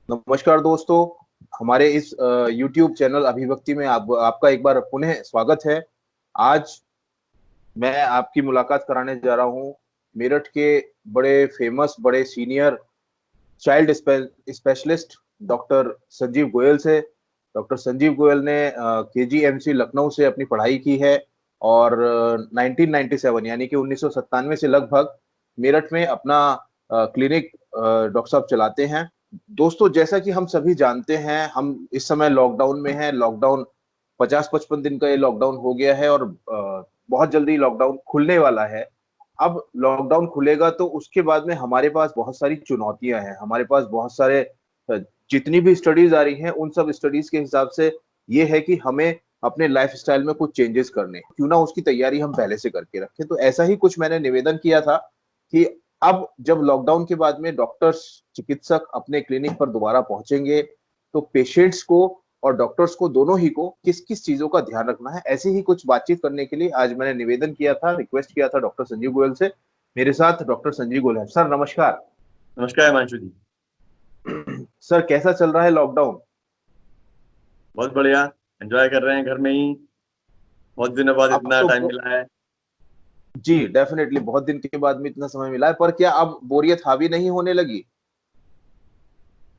नमस्कार दोस्तों। हमारे इस YouTube चैनल अभिव्यक्ति में आपका एक बार पुनः स्वागत है। आज मैं आपकी मुलाकात कराने जा रहा हूँ मेरठ के बड़े फेमस, बड़े senior child specialist doctor Sanjeev Goyal से। डॉक्टर संजीव गोयल ने केजीएमसी लखनऊ से अपनी पढ़ाई की है और 1997 यानी कि 1997 से लगभग मेरठ में अपना क्लिनिक डॉक्टर साहब चलाते हैं। दोस्तों, जैसा कि हम सभी जानते हैं, हम इस समय लॉकडाउन में हैं। लॉकडाउन 50-55 दिन का ये लॉकडाउन हो गया है और बहुत जल्दी लॉकडाउन खुलने वाला है। अब लॉकडाउन खुलेगा तो उसके बाद में हमारे पास बहुत सारी चुनौतियां हैं। हमारे पास बहुत सारे जितनी भी स्टडीज आ रही हैं, उन सब स्टडीज के हिसाब से ये है कि हमें अपने लाइफस्टाइल में कुछ चेंजेस करने, क्यों ना उसकी तैयारी हम पहले से करके रखें। तो ऐसा ही कुछ मैंने निवेदन किया था कि अब जब लॉकडाउन के बाद में डॉक्टर्स, चिकित्सक अपने क्लिनिक पर दोबारा पहुंचेंगे, तो पेशेंट्स को और डॉक्टर्स को, दोनों ही को, किस किस चीजों का ध्यान रखना है, ऐसी ही कुछ बातचीत करने के लिए आज मैंने निवेदन किया था, रिक्वेस्ट किया था डॉक्टर संजीव गोयल से। मेरे साथ डॉक्टर संजीव गोयल है। सर नमस्कार। नमस्कार हिमांशु जी। सर, कैसा चल रहा है लॉकडाउन? बहुत बढ़िया। एंजॉय कर रहे हैं घर में ही। बहुत दिनों बाद अब इतना तो टाइम मिला है। जी डेफिनेटली बहुत दिन के बाद में इतना समय मिला है, पर क्या अब बोरियत हावी नहीं होने लगी?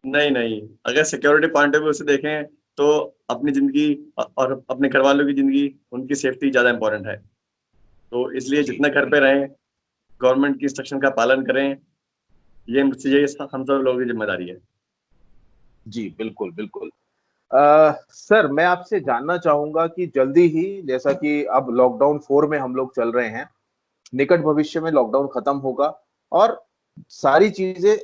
नहीं नहीं, अगर सिक्योरिटी पॉइंट ऑफ व्यू से देखें तो अपनी जिंदगी और अपने घर वालों की जिंदगी, उनकी सेफ्टी ज्यादा इंपॉर्टेंट है। तो इसलिए जी जितना घर पे रहें, गवर्नमेंट की इंस्ट्रक्शन का पालन करें, ये मुझसे, ये हम सब लोगों की जिम्मेदारी है। जी, बिल्कुल बिल्कुल। सर, मैं आपसे जानना चाहूंगा कि जल्दी ही, जैसा कि अब लॉकडाउन 4 में हम लोग चल रहे हैं, निकट भविष्य में लॉकडाउन खत्म होगा और सारी चीजें,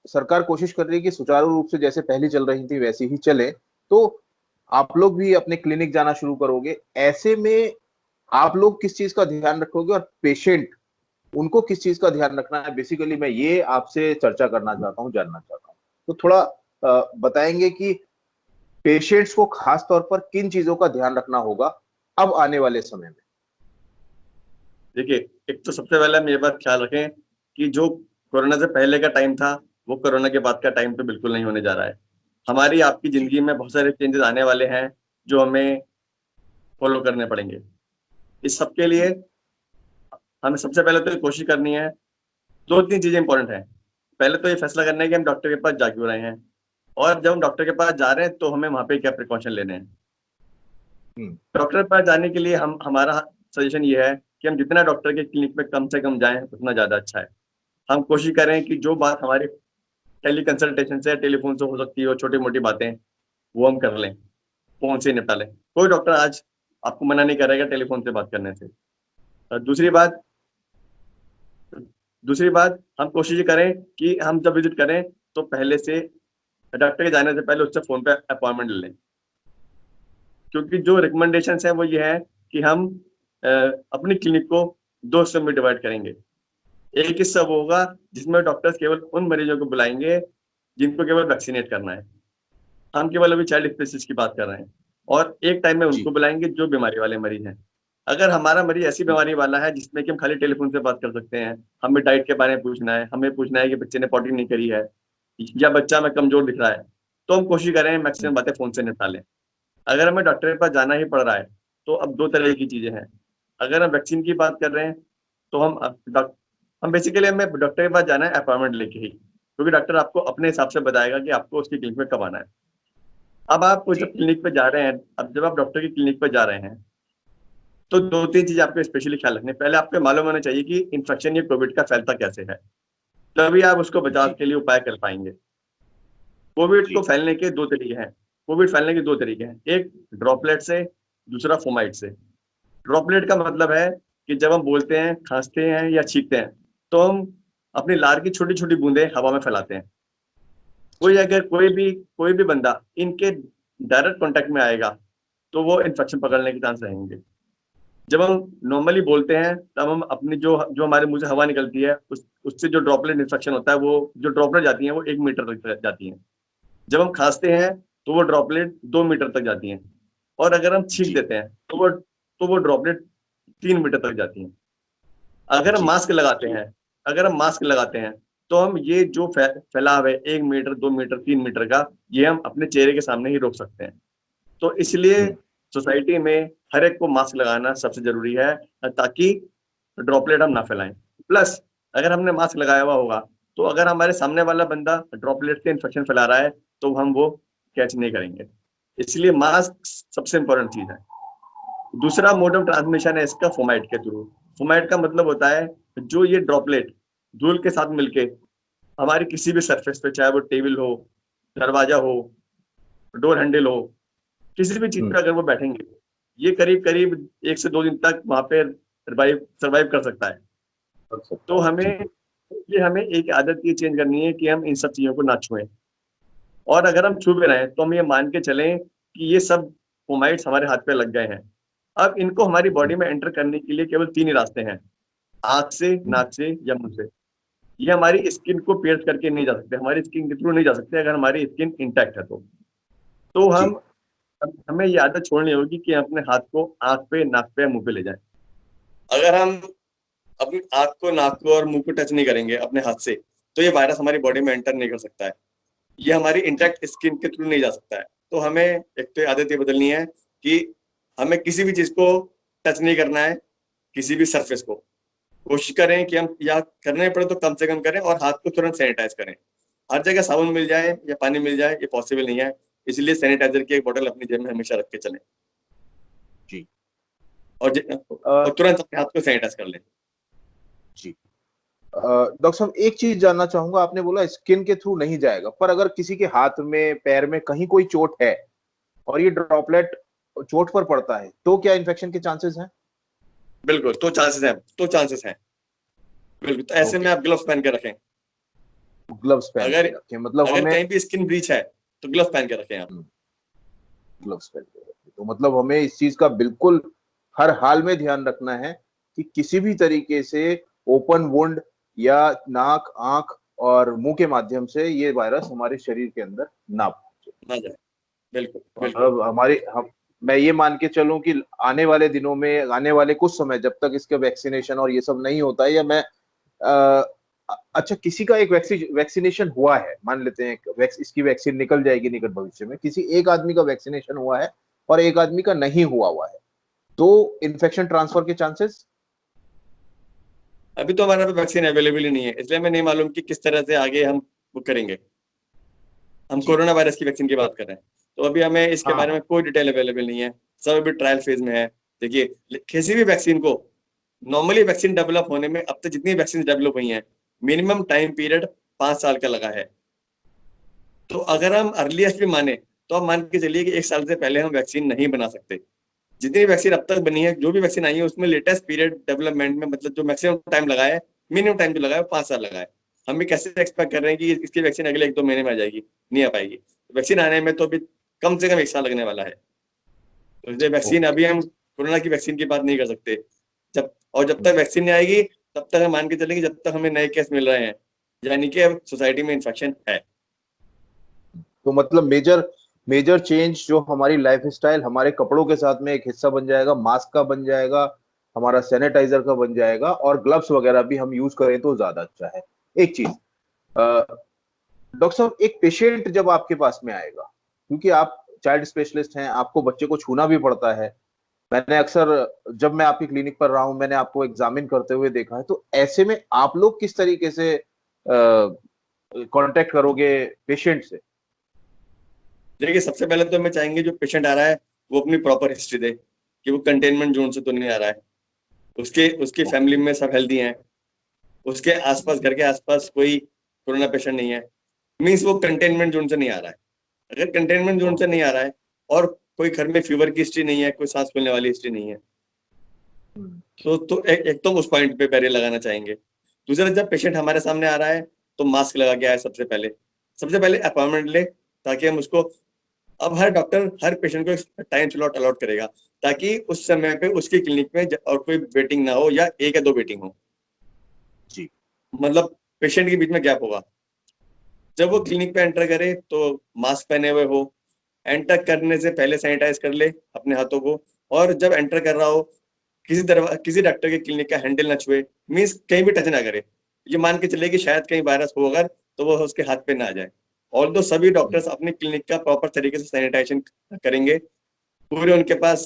सरकार कोशिश कर रही है कि सुचारू रूप से जैसे पहले चल रही थी वैसी ही चले। तो आप लोग भी अपने क्लिनिक जाना शुरू करोगे, ऐसे में आप लोग किस चीज का ध्यान रखोगे और पेशेंट, उनको किस चीज का ध्यान रखना है? बेसिकली मैं ये आपसे चर्चा करना चाहता हूँ, जानना चाहता हूँ। तो थोड़ा बताएंगे कि पेशेंट्स को खास तौर पर किन चीजों का ध्यान रखना होगा अब आने वाले समय में? देखिए, एक तो सबसे पहले हम ये बात ख्याल रखें कि जो कोरोना से पहले का टाइम था, वो कोरोना के बाद का टाइम तो बिल्कुल नहीं होने जा रहा है। हमारी आपकी जी जिंदगी में बहुत सारे चेंजेस आने वाले हैं, जो हमें फॉलो करने पड़ेंगे। इस सब के लिए जी हमें सबसे पहले तो ये कोशिश करनी है। दो तीन चीजें इंपॉर्टेंट हैं। पहले तो ये फैसला करना है कि हम डॉक्टर के पास जा क्यों रहे हैं, और जब हम डॉक्टर के पास जा रहे हैं तो हमें वहां पे क्या प्रिकॉशन लेने हैं। हम्म, डॉक्टर के पास जाने के लिए हम हमारा सजेशन ये है कि हम जितना डॉक्टर के क्लिनिक पे कम से कम जाएं, उतना ज्यादा अच्छा है। हम कोशिश करें कि जो बात हमारी टेली कंसल्टेशन से, टेलीफोन से हो सकती है, छोटी मोटी बातें, वो हम कर लें, फोन से निपटा लें। कोई डॉक्टर आज आपको मना नहीं करेगा टेलीफोन से बात करने से। और दूसरी बात, हम कोशिश करें कि हम जब विजिट करें तो पहले से डॉक्टर के जाने से पहले उससे फोन पे अपॉइंटमेंट ले लें। क्योंकि जो रिकमेंडेशन है वो ये है कि हम अ, अपनी क्लिनिक को दो हिस्सों में डिवाइड करेंगे। एक हिस्सा वो होगा जिसमें डॉक्टर्स केवल उन मरीजों को बुलाएंगे जिनको केवल वैक्सीनेट करना है। हम केवल अभी चाइल्ड स्पेसिस की बात कर रहे हैं। और एक टाइम में जी उनको बुलाएंगे जो बीमारी वाले मरीज हैं। अगर हमारा मरीज ऐसी बीमारी वाला है जिसमें कि हम खाली टेलीफोन से बात कर सकते हैं, हमें डाइट के बारे में पूछना है, हमें पूछना है कि बच्चे ने पॉटी नहीं करी है, या बच्चा में कमजोर दिख रहा है, तो हम कोशिश करें मैक्सिमम बातें फोन से निपटा लें। अगर हमें डॉक्टर के पास जाना ही पड़ रहा है, तो अब दो तरह की चीजें हैं। अगर हम वैक्सीन की बात कर रहे हैं तो हम बेसिकली, हमें डॉक्टर के पास जाना है अपॉइंटमेंट लेके ही, क्योंकि डॉक्टर आपको अपने हिसाब से बताएगा कि आपको उसकी क्लिनिक में कब आना है। अब आप जब जी क्लिनिक पे जा रहे हैं, अब जब आप डॉक्टर की क्लिनिक पे जा रहे हैं, तो दो तीन चीज आपको स्पेशली ख्याल रखनी है। पहले आपको मालूम होना चाहिए कि इन्फेक्शन या कोविड का फैलता कैसे है, तभी आप उसको बचाव जी के लिए उपाय कर पाएंगे। कोविड को जी फैलने के दो तरीके हैं। कोविड फैलने के दो तरीके हैं, एक ड्रॉपलेट से, दूसरा फोमाइट से। ड्रॉपलेट का मतलब है कि जब हम बोलते हैं, खांसते हैं या छींकते हैं, तो हम अपनी लार की छोटी छोटी बूंदें हवा में फैलाते हैं। जी कोई भी बंदा इनके डायरेक्ट कांटेक्ट में आएगा तो वो इन्फेक्शन पकड़ने के चांस रहेंगे। जब हम नॉर्मली बोलते हैं, तब हम अपनी जो जो हमारे मुंह से हवा निकलती है, उससे जो ड्रॉपलेट इन्फेक्शन होता है, वो जो ड्रॉपलेट जाती है वो 1 मीटर तक जाती है। जब हम खांसते हैं तो वो ड्रॉपलेट 2 मीटर तक जाती हैं। और अगर हम छींक जी देते हैं तो वो ड्रॉपलेट 3 मीटर तक जाती हैं। अगर हम जी मास्क लगाते हैं अगर हम मास्क लगाते हैं तो हम ये जो फैलाव है 1 मीटर 2 मीटर 3 मीटर का, ये हम अपने चेहरे के सामने ही रोक सकते हैं। तो इसलिए सोसाइटी में हर एक को मास्क लगाना सबसे जरूरी है, ताकि ड्रॉपलेट हम ना फैलाएं। प्लस अगर हमने मास्क लगाया हुआ होगा तो अगर हमारे सामने वाला बंदा ड्रॉपलेट से इन्फेक्शन फैला रहा है तो हम वो कैच नहीं करेंगे। इसलिए मास्क सबसे इंपॉर्टेंट चीज है। दूसरा मोड ऑफ ट्रांसमिशन है इसका फोमाइट के थ्रू। फोमाइट का मतलब होता है जो ये ड्रॉपलेट धूल के साथ मिलके हमारी किसी भी सरफेस पे, चाहे वो टेबल हो, दरवाजा हो, डोर हैंडल हो, किसी भी चीज पे अगर वो बैठेंगे, ये करीब करीब 1 से 2 दिन तक वहां पे सर्वाइव कर सकता है। तो हमें एक आदत ये चेंज करनी है कि हम इन सब चीजों को ना छुएं। और अगर हम छू भी रहे हैं तो हम ये मान के चलें कि ये सब फोमाइट्स हमारे हाथ पे लग गए हैं। अब इनको हमारी बॉडी में एंटर करने के लिए केवल 3 ही रास्ते हैं, आंख से, नाक से या मुंह से। ये हमारी स्किन को पियर्स करके नहीं जा सकते, हमारी स्किन के थ्रू नहीं जा सकते अगर हमारी स्किन इंटैक्ट है तो हमें ये आदत छोड़नी होगी कि हम अपने हाथ को आंख पे, नाक पे, मुंह पे ले जाएं। अगर हम अपनी आंख को, नाक को और मुंह को टच नहीं करेंगे अपने हाथ से, तो ये वायरस हमारी बॉडी में एंटर नहीं कर सकता है। ये हमारी इंटैक्ट स्किन के थ्रू नहीं जा सकता है। तो हमें एक तो आदत ये बदलनी है कि हमें किसी भी चीज को टच नहीं करना है, किसी भी सरफेस को। कोशिश करें कि हम या करने पड़े तो कम से कम करें और हाथ को तुरंत सैनिटाइज करें। हर जगह साबुन मिल जाए या पानी मिल जाए ये पॉसिबल नहीं है, इसलिए सैनिटाइजर की एक बोतल अपनी जेब में हमेशा रख के चलें जी। और तुरंत अपने हाथ को सैनिटाइज कर लें। जी डॉक्टर साहब, एक चीज जानना चाहूंगा, आपने बोला स्किन के थ्रू नहीं जाएगा, पर अगर किसी के हाथ में, पैर में कहीं कोई चोट है और ये ड्रॉपलेट चोट पर पड़ता है तो क्या इन्फेक्शन के चांसेस हैं? बिल्कुल, तो चांसेस हैं बिल्कुल। तो ऐसे में आप ग्लव्स पहन के रखें। ग्लव्स पहन के रखें, मतलब अगर हमें कहीं भी स्किन ब्रीच है तो ग्लव्स पहन के रखें आप। ग्लव्स पहन के रखें, तो मतलब हमें इस चीज का बिल्कुल हर हाल में ध्यान रखना है कि किसी भी तरीके से ओपन वुंड या नाक, आंख और मुंह के माध्यम से ये वायरस हमारे शरीर के अंदर ना पहुंचे, ना जाए। बिल्कुल मतलब मैं ये मान के चलूं कि आने वाले दिनों में, आने वाले कुछ समय, जब तक इसका वैक्सीनेशन और ये सब नहीं होता है, या मैं अच्छा, किसी का एक वैक्सीनेशन हुआ है, मान लेते हैं इसकी वैक्सीन निकल जाएगी निकट भविष्य में, किसी एक आदमी का वैक्सीनेशन हुआ है और एक आदमी का नहीं हुआ है, तो इन्फेक्शन ट्रांसफर के चांसेस? अभी तो हमारे पास वैक्सीन अवेलेबल ही नहीं है, इसलिए हमें नहीं मालूम कि किस तरह से आगे हम वो करेंगे। हम कोरोना वायरस की वैक्सीन की बात कर रहे हैं, तो अभी हमें इसके बारे में कोई डिटेल अवेलेबल नहीं है, सब अभी ट्रायल फेज में है। देखिए, किसी भी वैक्सीन को, नॉर्मली वैक्सीन डेवलप होने में अब तक जितनी वैक्सीन डेवलप हुई हैं, मिनिमम टाइम पीरियड 5 साल का लगा है। तो अगर हम अर्लीस्ट भी माने तो आप मान के चलिए कि 1 साल से पहले हम वैक्सीन नहीं बना सकते। जितनी वैक्सीन अब तक बनी है, जो भी वैक्सीन आई है, उसमें लेटेस्ट पीरियड डेवलपमेंट में, मतलब जो मैक्सिमम टाइम लगा है, मिनिमम टाइम जो लगा है 5 साल लगा है। हम भी कैसे एक्सपेक्ट कर रहे हैं कि इसकी वैक्सीन अगले 1-2 महीने में आ जाएगी? नहीं आ पाएगी। वैक्सीन आने में तो अभी कम से कम 1 साल लगने वाला है। तो इसलिए वैक्सीन अभी हम कोरोना की वैक्सीन की बात नहीं कर सकते। जब तक वैक्सीन नहीं आएगी तब तक हम मान के चलेंगे जब तक हमें नए केस मिल रहे हैं, यानी कि अब सोसाइटी में इन्फेक्शन है। तो मतलब मेजर चेंज जो हमारी लाइफ स्टाइल, हमारे कपड़ों के साथ में एक हिस्सा बन जाएगा, मास्क का बन जाएगा, हमारा सैनिटाइजर का बन जाएगा, और ग्लव्स वगैरह भी हम यूज करें तो ज्यादा अच्छा है। एक चीज, डॉक्टर साहब, एक पेशेंट जब आपके पास में आएगा, क्योंकि आप चाइल्ड स्पेशलिस्ट हैं, आपको बच्चे को छूना भी पड़ता है, मैंने अक्सर, जब मैं आपकी क्लिनिक पर रहा हूं, मैंने आपको एग्जामिन करते हुए देखा है, तो ऐसे में आप लोग किस तरीके से कांटेक्ट करोगे पेशेंट से? देखिए, सबसे पहले तो हमें चाहेंगे जो पेशेंट आ रहा है वो अपनी प्रॉपर हिस्ट्री दे कि वो कंटेनमेंट जोन से तो नहीं आ रहा है, उसकी फैमिली में सब हेल्दी हैं, उसके आसपास, घर के आसपास कोई कोरोना पेशेंट नहीं है, मीन्स वो कंटेनमेंट जोन से नहीं आ रहा है। अगर कंटेनमेंट जोन से नहीं आ रहा है और कोई घर में फीवर की हिस्ट्री नहीं है, कोई सांस फूलने वाली हिस्ट्री नहीं है, तो एक तो उस पॉइंट पे बैरियर लगाना चाहेंगे। दूसरा, जब पेशेंट हमारे सामने आ रहा है तो मास्क लगा के आए सबसे पहले अपॉइंटमेंट ले, ताकि हम उसको, अब हर डॉक्टर हर पेशेंट को टाइम स्लॉट अलॉट करेगा ताकि उस समय पे उसकी क्लिनिक में और कोई वेटिंग ना हो या 1 या 2 वेटिंग हो, जी, मतलब पेशेंट के बीच में गैप होगा। जब वो क्लिनिक पे एंटर करे तो मास्क पहने हुए हो, एंटर करने से पहले सैनिटाइज कर ले अपने हाथों को, और जब एंटर कर रहा हो किसी डॉक्टर के क्लिनिक का हैंडल ना छुए, मीन्स कहीं भी टच ना करे। ये मान के चले कि शायद कहीं वायरस हो अगर, तो वो उसके हाथ पे ना आ जाए। और तो सभी डॉक्टर्स अपने क्लिनिक का प्रॉपर तरीके से सैनिटाइजेशन करेंगे। पूरे उनके पास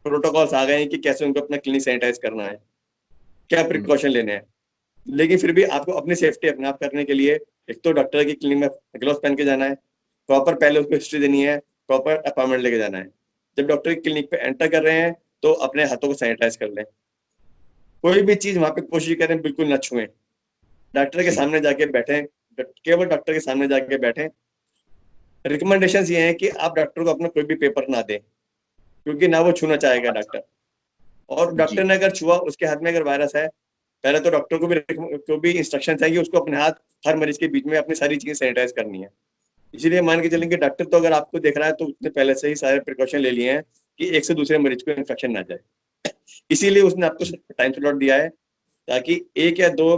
प्रोटोकॉल्स आ गए हैं कि कैसे उनको अपना क्लिनिक सैनिटाइज करना है, क्या प्रिकॉशन लेने हैं। लेकिन फिर भी आपको अपनी सेफ्टी अपने आप करने के लिए एक तो डॉक्टर की क्लिनिक में ग्लव्स पहन के जाना है, प्रॉपर पहले उसको हिस्ट्री देनी है, प्रॉपर अपॉइंटमेंट लेके जाना है। जब डॉक्टर की क्लिनिक पे एंटर कर रहे हैं तो अपने हाथों को सैनिटाइज कर लें। कोई भी चीज वहां पे कोशिश करें बिल्कुल ना छुएं। डॉक्टर के जी। सामने जाके बैठे, केवल डॉक्टर के सामने जाके बैठे। रिकमेंडेशन ये है कि आप डॉक्टर को अपना कोई भी पेपर ना दें, क्योंकि ना वो छूना चाहेगा अच्छा। डॉक्टर। और डॉक्टर जी। ने अगर छुआ, उसके हाथ में अगर वायरस है, पहले तो डॉक्टर को भी इंस्ट्रक्शन है कि उसको अपने हाथ हर मरीज के बीच में अपनी सारी चीजें सैनिटाइज करनी है। इसीलिए मान के चलेंगे डॉक्टर तो अगर आपको देख रहा है तो उसने पहले से ही सारे प्रिकॉशन ले लिए हैं कि एक से दूसरे मरीज को इन्फेक्शन ना जाए। इसीलिए उसने आपको टाइम स्लॉट दिया है, ताकि एक या दो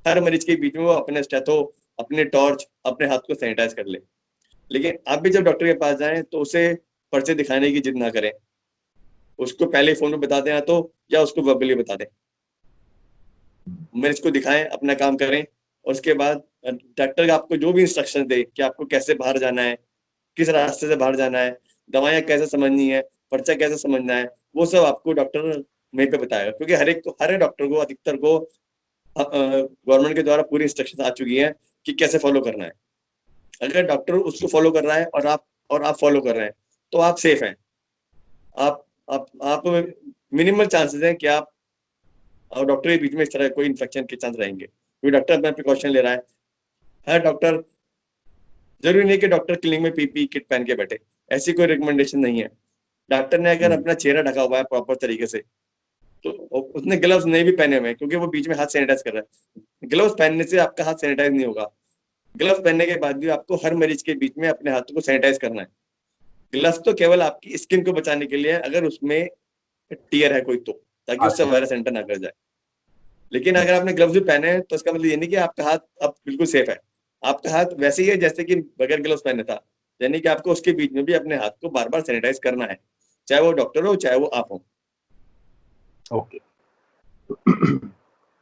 हर मरीज के बीच में वो अपने स्टेथो, अपने टॉर्च, अपने हाथ को सैनिटाइज कर ले। लेकिन आप भी जब डॉक्टर के पास जाएं तो उसे पर्चे दिखाने की जिद ना करें। उसको पहले फोन में बता दें, या तो या उसको वर्बली बता दें। मरीज को दिखाएं, अपना काम करें। और उसके बाद डॉक्टर आपको जो भी इंस्ट्रक्शन दे कि आपको कैसे बाहर जाना है, किस रास्ते से बाहर जाना है, दवाइयाँ कैसे समझनी है, पर्चा कैसे समझना है, वो सब आपको डॉक्टर वहीं पे बताएगा। क्योंकि हर एक डॉक्टर को, अधिकतर को गवर्नमेंट के द्वारा पूरी इंस्ट्रक्शन आ चुकी है कि कैसे फॉलो करना है। अगर डॉक्टर उसको जी। फॉलो कर रहा है और आप फॉलो कर रहे हैं तो आप सेफ हैं। आप मिनिमल चांसेस हैं कि आप और डॉक्टर के बीच में इस तरह कोई इन्फेक्शन के चांस रहेंगे, क्योंकि डॉक्टर अपना प्रिकॉशन ले रहा है। हर डॉक्टर, जरूरी नहीं कि डॉक्टर क्लिनिक में पीपी किट पहन के बैठे, ऐसी कोई रिकमेंडेशन नहीं है। डॉक्टर ने अगर हम्म। अपना चेहरा ढका हुआ है प्रॉपर तरीके से, तो उसने ग्लव्स नहीं भी पहने हुए हैं, क्योंकि वो बीच में हाथ सैनिटाइज कर रहा है। ग्लव्स पहनने से आपका हाथ सैनिटाइज नहीं होगा। ग्लव्स पहनने के बाद भी आपको हर मरीज के बीच में अपने हाथों को सैनिटाइज करना है। ग्लव्स तो केवल आपकी स्किन को बचाने के लिए है, अगर उसमें टीयर है कोई तो, ताकि उससे अच्छा। वायरस एंटर ना कर जाए। लेकिन अगर आपने ग्लव्स भी पहने हैं तो इसका मतलब ये नहीं कि आपका हाथ अब बिल्कुल सेफ है। आपका हाथ वैसे ही है जैसे कि बगैर ग्लव्स पहने था। यानी कि आपको उसके बीच में भी अपने हाथ को बार बार सैनिटाइज करना है, चाहे वो डॉक्टर हो चाहे वो आप हो। ओके।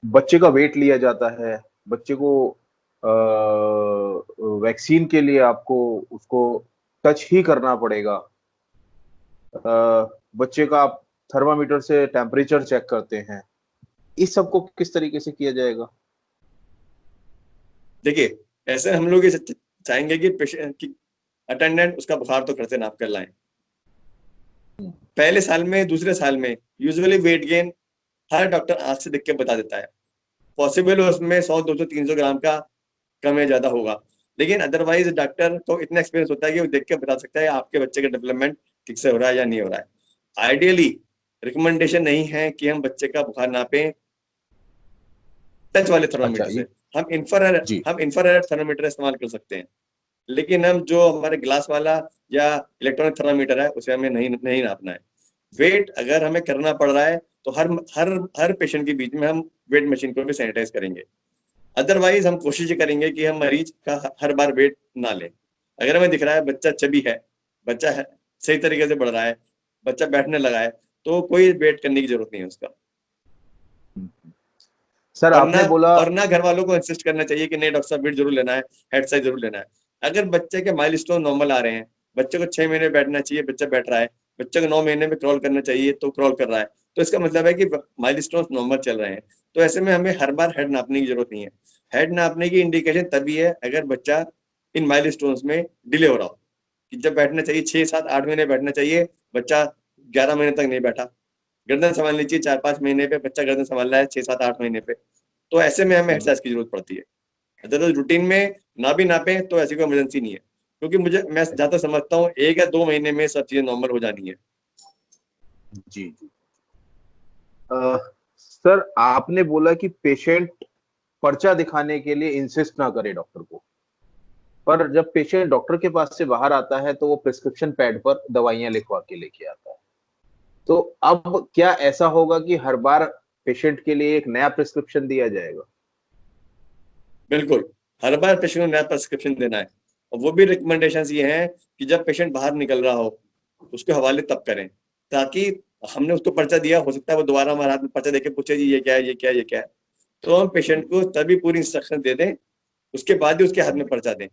बच्चे का वेट लिया जाता है, बच्चे को वैक्सीन के लिए आपको उसको टच ही करना पड़ेगा। बच्चे का आप थर्मामीटर से टेम्परेचर चेक करते हैं, इस सब को किस तरीके से किया जाएगा? देखिए, ऐसे हम लोग ये चाहेंगे कि पेशेंट की अटेंडेंट उसका बुखार तो खर्चे नाप कर लाएं। पहले साल में, दूसरे साल में यूजुअली वेट गेन हर डॉक्टर आंख से देख के बता देता है। पॉसिबल है उसमें 100, 200, 300 ग्राम का कम या ज्यादा होगा। लेकिन अदरवाइज डॉक्टर को इतना एक्सपीरियंस होता है कि वो देख के बता सकता है आपके बच्चे का डेवलपमेंट ठीक से हो रहा है या नहीं हो रहा है। आइडियली रिकमेंडेशन नहीं है कि हम बच्चे का बुखार नापें टच वाले अच्छा। थर्मामीटर से। ये हम इंफ्रारेड जी। हम इंफ्रारेड थर्मामीटर इस्तेमाल कर सकते हैं। लेकिन हम जो हमारे ग्लास वाला या इलेक्ट्रॉनिक थर्मामीटर है उसे हमें नहीं नहीं नापना है। वेट अगर हमें करना पड़ रहा है तो हर हर हर पेशेंट के बीच में हम वेट मशीन को भी सैनिटाइज करेंगे। अदरवाइज हम कोशिश करेंगे कि हम मरीज का हर बार वेट ना लें। अगर हमें दिख रहा है बच्चा चबी है, बच्चा है सही तरीके से बढ़ रहा है, बच्चा बैठने लगा है, तो कोई वेट करने की जरूरत नहीं है उसका। सर और ना आपने बोला। और ना घर वालों को इंसिस्ट करना चाहिए कि नहीं डॉक्टर साहब वेट जरूर लेना है, हेड साइज जरूर लेना है। अगर बच्चे के माइलस्टोन नॉर्मल आ रहे हैं, बच्चे को 6 महीने बैठना चाहिए, बच्चा बैठ रहा है, बच्चे को 9 महीने में क्रॉल करना चाहिए तो क्रॉल कर रहा है, तो इसका मतलब है कि माइलस्टोन नॉर्मल चल रहे हैं। तो ऐसे में हमें हर बार हेड नापने की जरूरत नहीं है। हेड नापने की इंडिकेशन तभी है अगर बच्चा इन माइलस्टोन्स में डिले हो रहा हो, कि जब बैठना चाहिए 6, 7, 8 महीने बैठना चाहिए, बच्चा 11 महीने तक नहीं बैठा। गर्दन संभालनी चाहिए 4, 5 महीने पे, बच्चा गर्दन संभाल रहा है 6, 7, 8 महीने पे। तो ऐसे में हमें एक्सरसाइज की जरूरत पड़ती है। अदरवाइज रूटीन में ना भी नापे तो ऐसी कोई इमरजेंसी नहीं है, क्योंकि मैं जहाँ तक समझता हूँ 1 या 2 महीने में सब चीजें नॉर्मल हो जानी है। जी जी। सर आपने बोला कि पेशेंट पर्चा दिखाने के लिए इंसिस्ट ना करे डॉक्टर को, पर जब पेशेंट डॉक्टर के पास से बाहर आता है तो वो प्रिस्क्रिप्शन पैड पर दवाइयां लिखवा के लेके आता है। तो अब क्या ऐसा होगा कि हर बार पेशेंट के लिए एक नया प्रिस्क्रिप्शन दिया जाएगा? बिल्कुल, हर बार पेशेंट को नया प्रिस्क्रिप्शन देना है। और वो भी रिकमेंडेशन ये हैं कि जब पेशेंट बाहर निकल रहा हो उसके हवाले तब करें, ताकि हमने उसको पर्चा दिया, हो सकता है वो दोबारा हमारे हाथ में पर्चा देके पूछे जी ये क्या है, ये क्या है, ये क्या है। तो हम पेशेंट को तभी पूरी इंस्ट्रक्शन दे दें, उसके बाद ही उसके हाथ में पर्चा दें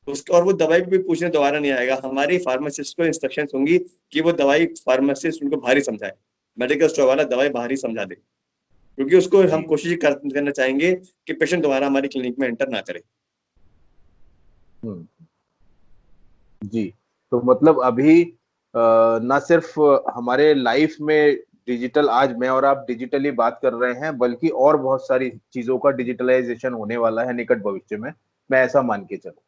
उसका, और वो दवाई भी पूछने दोबारा नहीं आएगा। हमारी फार्मासिस्ट को इंस्ट्रक्शन होंगी कि वो दवाई फार्मासिस्ट उनको बाहर ही समझाए, मेडिकल स्टोर वाला दवाई बाहर ही समझा दे, क्योंकि उसको हम कोशिश करना चाहेंगे कि पेशेंट दोबारा हमारी क्लिनिक में एंटर ना करे। जी, तो मतलब अभी ना सिर्फ हमारे लाइफ में डिजिटल, आज मैं और आप डिजिटली बात कर रहे हैं, बल्कि और बहुत सारी चीजों का डिजिटलाइजेशन होने वाला है निकट भविष्य में, मैं ऐसा मान के चलूं।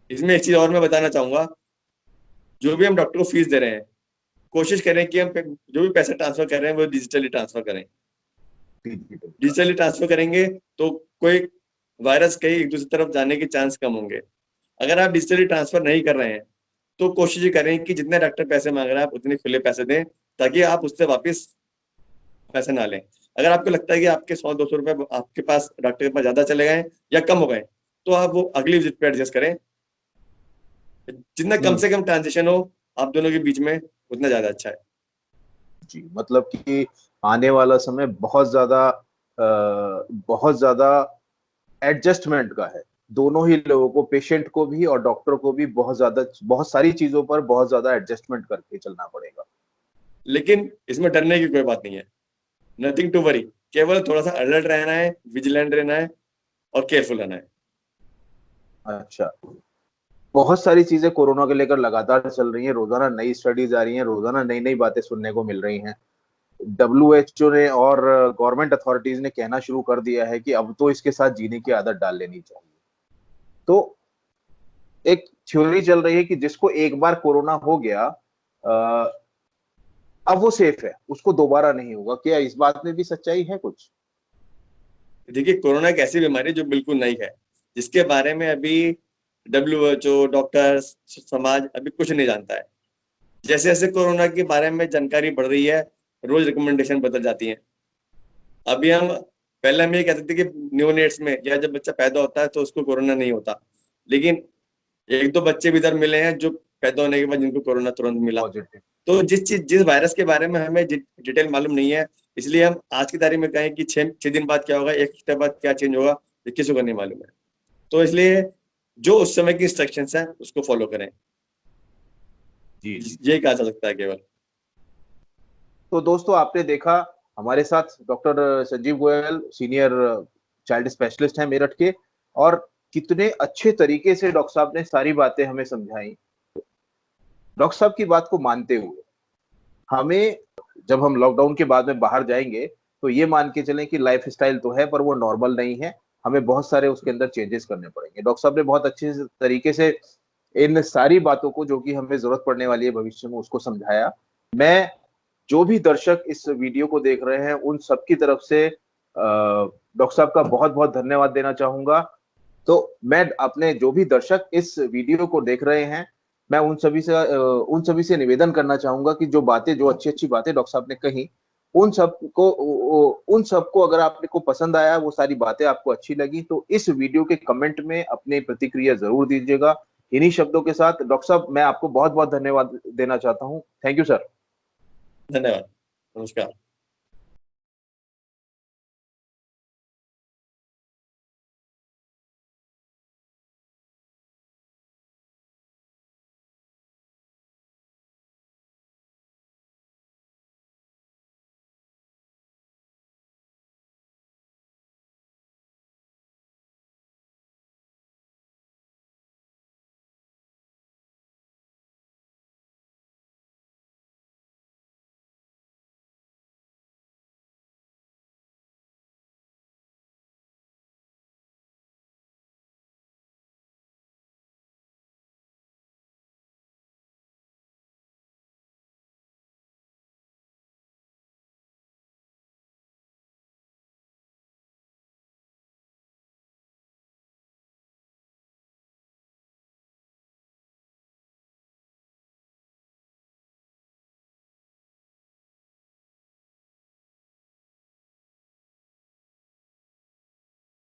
इसमें एक चीज और मैं बताना चाहूंगा, जो भी हम डॉक्टर को फीस दे रहे हैं, कोशिश करें कि हम जो भी पैसा ट्रांसफर कर रहे हैं वो डिजिटली ट्रांसफर करें। डिजिटली ट्रांसफर करेंगे तो कोई वायरस कहीं एक दूसरी तरफ जाने के चांस कम होंगे। अगर आप डिजिटली ट्रांसफर नहीं कर रहे हैं तो कोशिश करें कि जितने डॉक्टर पैसे मांग रहे हैं आप उतने खुले पैसे दें, ताकि आप उससे वापस पैसे ना लें। अगर आपको लगता है कि आपके 100-200 रुपए आपके पास डॉक्टर के पास ज्यादा चले गए या कम हो गए, तो आप वो अगली विजिट पे एडजस्ट करें। जितना कम से कम ट्रांजेक्शन हो आप दोनों के बीच में, उतना ज्यादा अच्छा है। जी, मतलब कि आने वाला समय बहुत ज्यादा एडजस्टमेंट का है, दोनों ही लोगों को, पेशेंट को भी और डॉक्टर को भी बहुत सारी चीजों पर बहुत ज्यादा एडजस्टमेंट करके चलना पड़ेगा। लेकिन इसमें डरने की कोई बात नहीं है, नथिंग टू वरी, केवल थोड़ा सा अलर्ट रहना है, विजिलेंट रहना है और केयरफुल रहना है। अच्छा, बहुत सारी चीजें कोरोना के लेकर लगातार चल रही हैं, रोजाना नई स्टडीज आ रही हैं, रोजाना नई नई बातें सुनने को मिल रही हैं। WHO ने और गवर्नमेंट अथॉरिटीज ने कहना शुरू कर दिया है कि अब तो इसके साथ जीने की आदत डाल लेनी चाहिए। तो एक थ्योरी चल रही है कि जिसको एक बार कोरोना हो गया, अब वो सेफ है, उसको दोबारा नहीं होगा। क्या इस बात में भी सच्चाई है कुछ? देखिए, कोरोना एक ऐसी बीमारी जो बिल्कुल नई है, जिसके बारे में अभी WHO, डॉक्टर्स, समाज अभी कुछ नहीं जानता है। जैसे जैसे कोरोना के बारे में जानकारी बढ़ रही है, रोज रिकमेंडेशन बदल जाती है। अभी हम पहले हम ये कहते थे कि न्यूनेट्स में या जब बच्चा पैदा होता है तो उसको कोरोना नहीं होता, लेकिन एक दो बच्चे भी इधर मिले हैं जो पैदा होने के बाद जिनको कोरोना तुरंत मिला। पॉजिटिव। तो जिस वायरस के बारे में हमें डिटेल मालूम नहीं है, इसलिए हम आज की तारीख में कहें कि 6 दिन बाद क्या होगा, 1 हफ्ते बाद क्या चेंज होगा, ये किसी को नहीं मालूम है। तो इसलिए जो उस समय की इंस्ट्रक्शंस है उसको फॉलो करें, जी। ये कहा जा सकता है केवल। तो दोस्तों, आपने देखा हमारे साथ doctor Sanjeev Goyal, senior child specialist हैं मेरठ के, और कितने अच्छे तरीके से डॉक्टर साहब ने सारी बातें हमें समझाई। डॉक्टर साहब की बात को मानते हुए हमें, जब हम लॉकडाउन के बाद में बाहर जाएंगे, तो ये मान के चलें कि लाइफस्टाइल तो है पर वो नॉर्मल नहीं है, हमें बहुत सारे उसके अंदर चेंजेस करने पड़ेंगे। डॉक्टर साहब ने बहुत अच्छे तरीके से इन सारी बातों को, जो कि हमें जरूरत पड़ने वाली है भविष्य में, उसको समझाया। मैं, जो भी दर्शक इस वीडियो को देख रहे हैं, उन सबकी तरफ से डॉक्टर साहब का बहुत बहुत धन्यवाद देना चाहूंगा। तो मैं अपने, जो भी दर्शक इस वीडियो को देख रहे हैं, मैं उन सभी से निवेदन करना चाहूंगा कि जो बातें, जो अच्छी अच्छी बातें डॉक्टर साहब ने कही, उन सबको अगर आपको पसंद आया, वो सारी बातें आपको अच्छी लगी, तो इस वीडियो के कमेंट में अपनी प्रतिक्रिया जरूर दीजिएगा। इन्हीं शब्दों के साथ डॉक्टर साहब, मैं आपको बहुत बहुत धन्यवाद देना चाहता हूँ। Thank you sir. धन्यवाद, नमस्कार।